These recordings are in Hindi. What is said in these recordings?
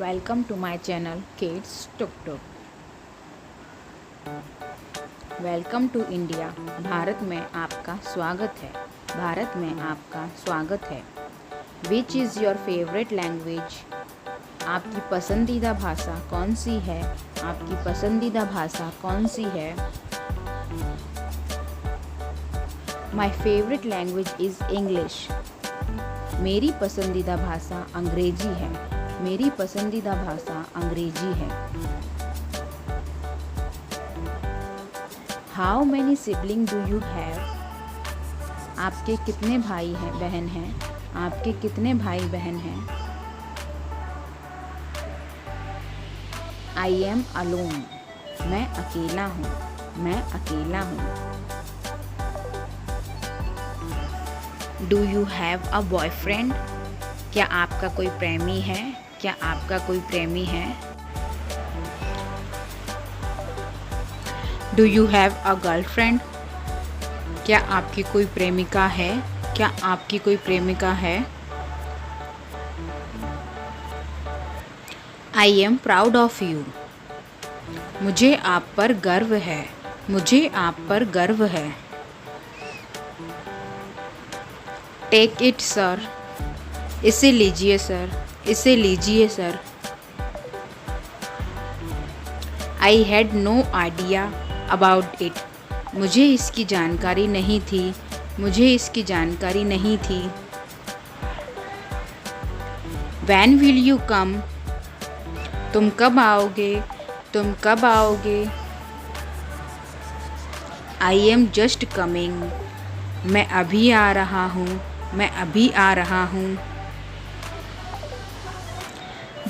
Welcome to my channel kids tuk tuk. Welcome to India. Bharat में आपका स्वागत है। भारत में आपका स्वागत है। Which is your favourite language? आपकी पसंदीदा भाषा कौन सी है? आपकी पसंदीदा भाषा कौन सी है? My favourite language is English. मेरी पसंदीदा भाषा अंग्रेजी है। मेरी पसंदीदा भाषा अंग्रेजी है। How many sibling do you have? आपके कितने भाई हैं बहन हैं? आपके कितने भाई बहन हैं? I am alone. मैं अकेला हूँ। मैं अकेला हूँ। Do you have a boyfriend? क्या आपका कोई प्रेमी है? क्या आपका कोई प्रेमी है? Do you have a girlfriend? क्या आपकी कोई प्रेमिका है? क्या आपकी कोई प्रेमिका है? I am proud of you. मुझे आप पर गर्व है। मुझे आप पर गर्व है। Take it sir. इसे लीजिए सर। इसे लीजिए sir. I had no idea about it. मुझे इसकी जानकारी नहीं थी। मुझे इसकी जानकारी नहीं थी। When will you come? तुम कब आओगे? तुम कब आओगे? I am just coming. मैं अभी आ रहा हूँ। मैं अभी आ रहा हूँ।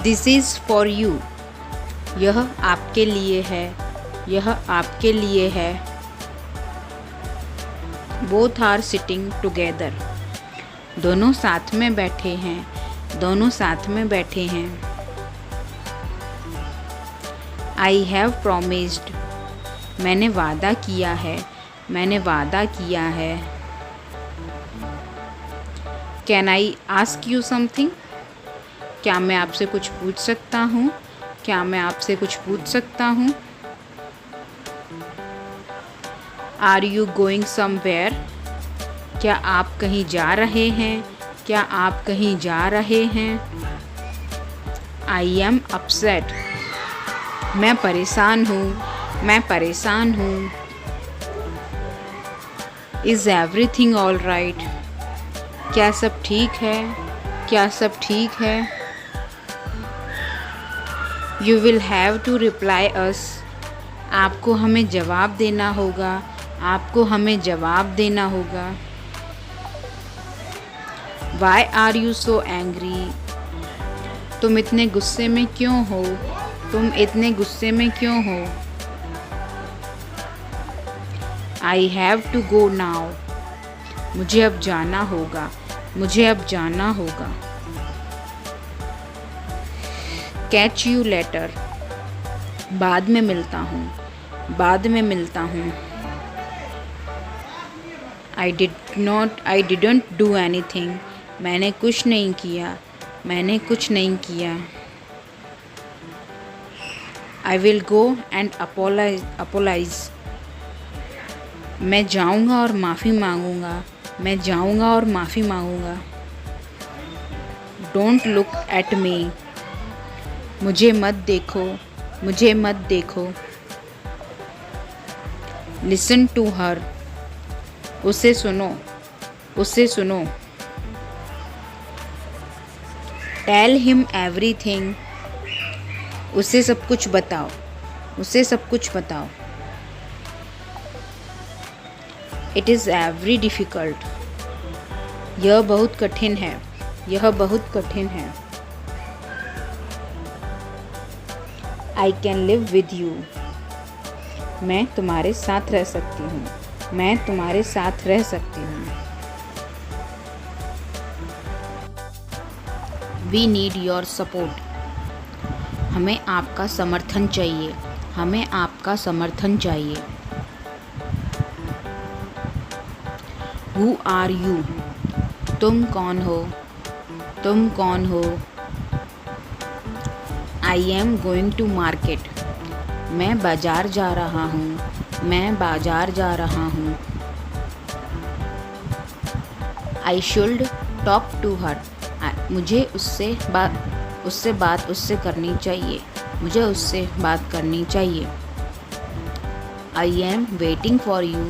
This is for you. यह आपके लिए है। यह आपके लिए है। Both are sitting together. दोनों साथ में बैठे हैं। दोनों साथ में बैठे हैं। I have promised. मैंने वादा किया है। मैंने वादा किया है। Can I ask you something? क्या मैं आपसे कुछ पूछ सकता हूँ? क्या मैं आपसे कुछ पूछ सकता हूँ? Are you going somewhere? क्या आप कहीं जा रहे हैं? क्या आप कहीं जा रहे हैं? I am upset. मैं परेशान हूँ। मैं परेशान हूँ। Is everything all right? क्या सब ठीक है? क्या सब ठीक है? You will have to reply us. आपको हमें जवाब देना होगा। आपको हमें जवाब देना होगा। Why are you so angry? तुम इतने गुस्से में क्यों हो? तुम इतने गुस्से में क्यों हो? I have to go now. मुझे अब जाना होगा। मुझे अब जाना होगा। Catch you later. बाद में मिलता हूँ। बाद में मिलता हूँ। I didn't do anything. मैंने कुछ नहीं किया। मैंने कुछ नहीं किया। I will go and apologize. मैं जाऊँगा और माफ़ी मांगूँगा। मैं जाऊँगा और माफ़ी मांगूँगा। Don't look at me. मुझे मत देखो। मुझे मत देखो। Listen to her. उसे सुनो। उसे सुनो। Tell him everything. उसे सब कुछ बताओ। उसे सब कुछ बताओ। It is very difficult. यह बहुत कठिन है। यह बहुत कठिन है। I can live with you. मैं तुम्हारे साथ रह सकती हूँ। मैं तुम्हारे साथ रह सकती हूँ। We need your support. हमें आपका समर्थन चाहिए। हमें आपका समर्थन चाहिए। Who are you? तुम कौन हो? तुम कौन हो? I am going to market. मैं बाज़ार जा रहा हूँ। मैं बाज़ार जा रहा हूँ। आई शुल्ड टॉक टू हर। मुझे उससे बात करनी चाहिए। मुझे उससे बात करनी चाहिए। I am waiting for you.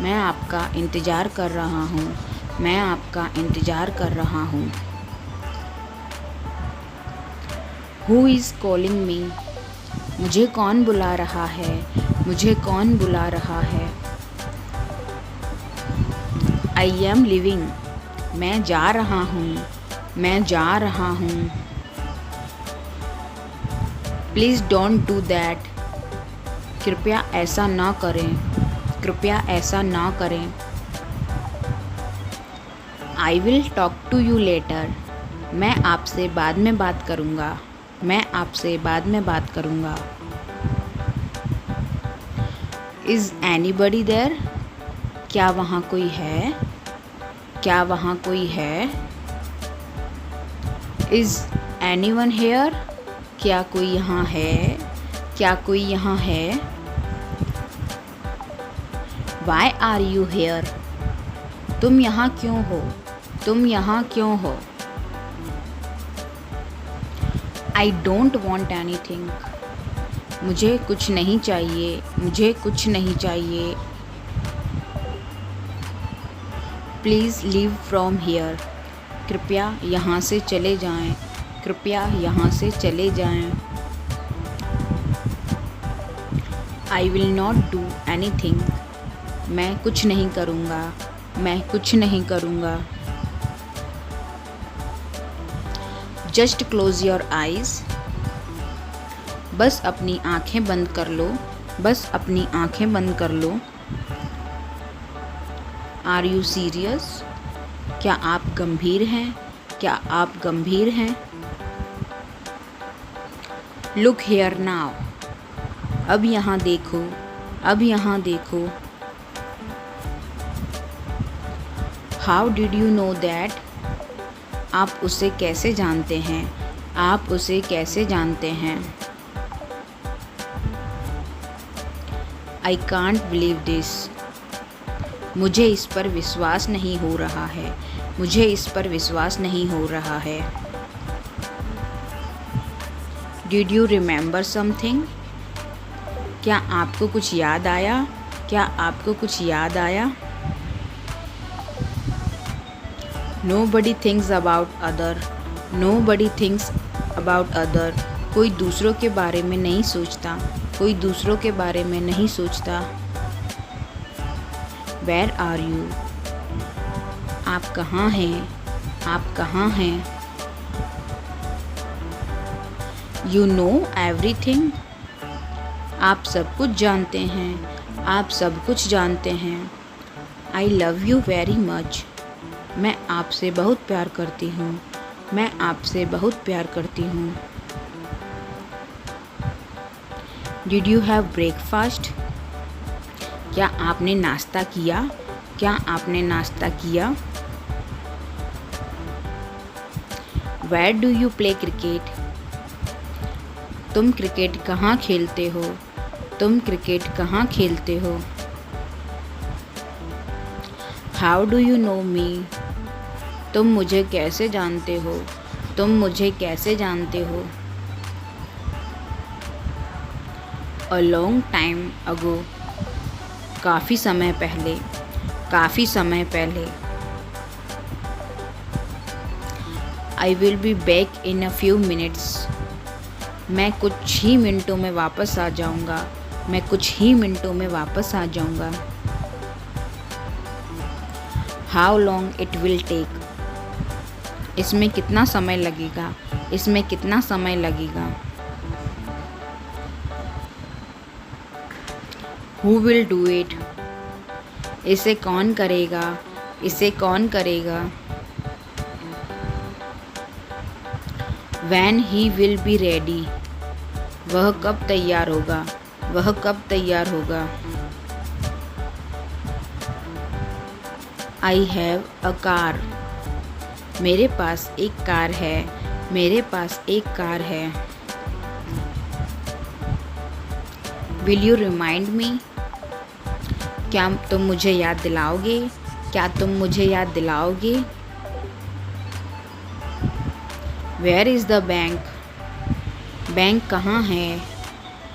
मैं आपका इंतज़ार कर रहा हूँ। मैं आपका इंतज़ार कर रहा हूँ। Who is calling me. मुझे कौन बुला रहा है। मुझे कौन बुला रहा है। I am living. मैं जा रहा हूँ। मैं जा रहा हूँ। Please don't do that. कृपया ऐसा ना करें। कृपया ऐसा ना करें। I will talk to you later. मैं आपसे बाद में बात करूँगा। मैं आपसे बाद में बात करूँगा। Is anybody there. क्या वहाँ कोई है। क्या वहाँ कोई है। Is anyone here. क्या कोई यहाँ है। क्या कोई यहाँ है। Why are you here. तुम यहाँ क्यों हो। तुम यहाँ क्यों हो। I don't want anything. मुझे कुछ नहीं चाहिए। मुझे कुछ नहीं चाहिए। Please leave from here. कृपया यहाँ से चले जाएं। कृपया यहाँ से चले जाएं। I will not do anything. मैं कुछ नहीं करूँगा। मैं कुछ नहीं करूँगा। Just close your eyes. बस अपनी आँखें बंद कर लो। बस अपनी आँखें बंद कर लो। Are you serious. क्या आप गंभीर हैं। क्या आप गंभीर हैं। Look here now. अब यहाँ देखो। अब यहाँ देखो। How did you know that. आप उसे कैसे जानते हैं। आप उसे कैसे जानते हैं। I can't believe this. मुझे इस पर विश्वास नहीं हो रहा है। मुझे इस पर विश्वास नहीं हो रहा है। Did you remember something. क्या आपको कुछ याद आया। क्या आपको कुछ याद आया। Nobody thinks about other. Nobody thinks about other. कोई दूसरों के बारे में नहीं सोचता। कोई दूसरों के बारे में नहीं सोचता। Where are you? आप कहाँ हैं। आप कहाँ हैं। You know everything. आप सब कुछ जानते हैं। आप सब कुछ जानते हैं। I love you very much. मैं आपसे बहुत प्यार करती हूँ। मैं आपसे बहुत प्यार करती हूँ। Did you have breakfast. क्या आपने नाश्ता किया। क्या आपने नाश्ता किया। Where do you play cricket. तुम क्रिकेट कहाँ खेलते हो। तुम क्रिकेट कहाँ खेलते हो। How do you know me. तुम मुझे कैसे जानते हो। तुम मुझे कैसे जानते हो। A long time ago. काफ़ी समय पहले। काफ़ी समय पहले। I will be back in a few minutes. मैं कुछ ही मिनटों में वापस आ जाऊँगा। मैं कुछ ही मिनटों में वापस आ जाऊँगा। How long it will take. इसमें कितना समय लगेगा। इसमें कितना समय लगेगा। Who will do it. इसे कौन करेगा। इसे कौन करेगा। When he will be ready. वह कब तैयार होगा। वह कब तैयार होगा। I have a car. मेरे पास एक कार है। मेरे पास एक कार है। Will you remind me? क्या तुम मुझे याद दिलाओगे? क्या तुम मुझे याद दिलाओगे? Where is the bank? Bank कहाँ है?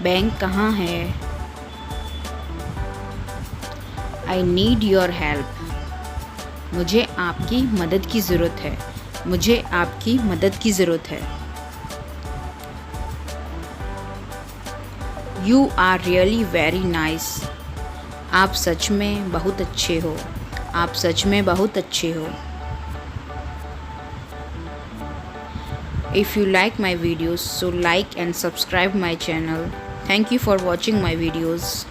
बैंक कहाँ है? I need your help. मुझे आपकी मदद की ज़रूरत है। मुझे आपकी मदद की ज़रूरत है। You are really very nice. आप सच में बहुत अच्छे हो। आप सच में बहुत अच्छे हो। If you like my videos, so like and subscribe my channel. Thank you for watching my videos.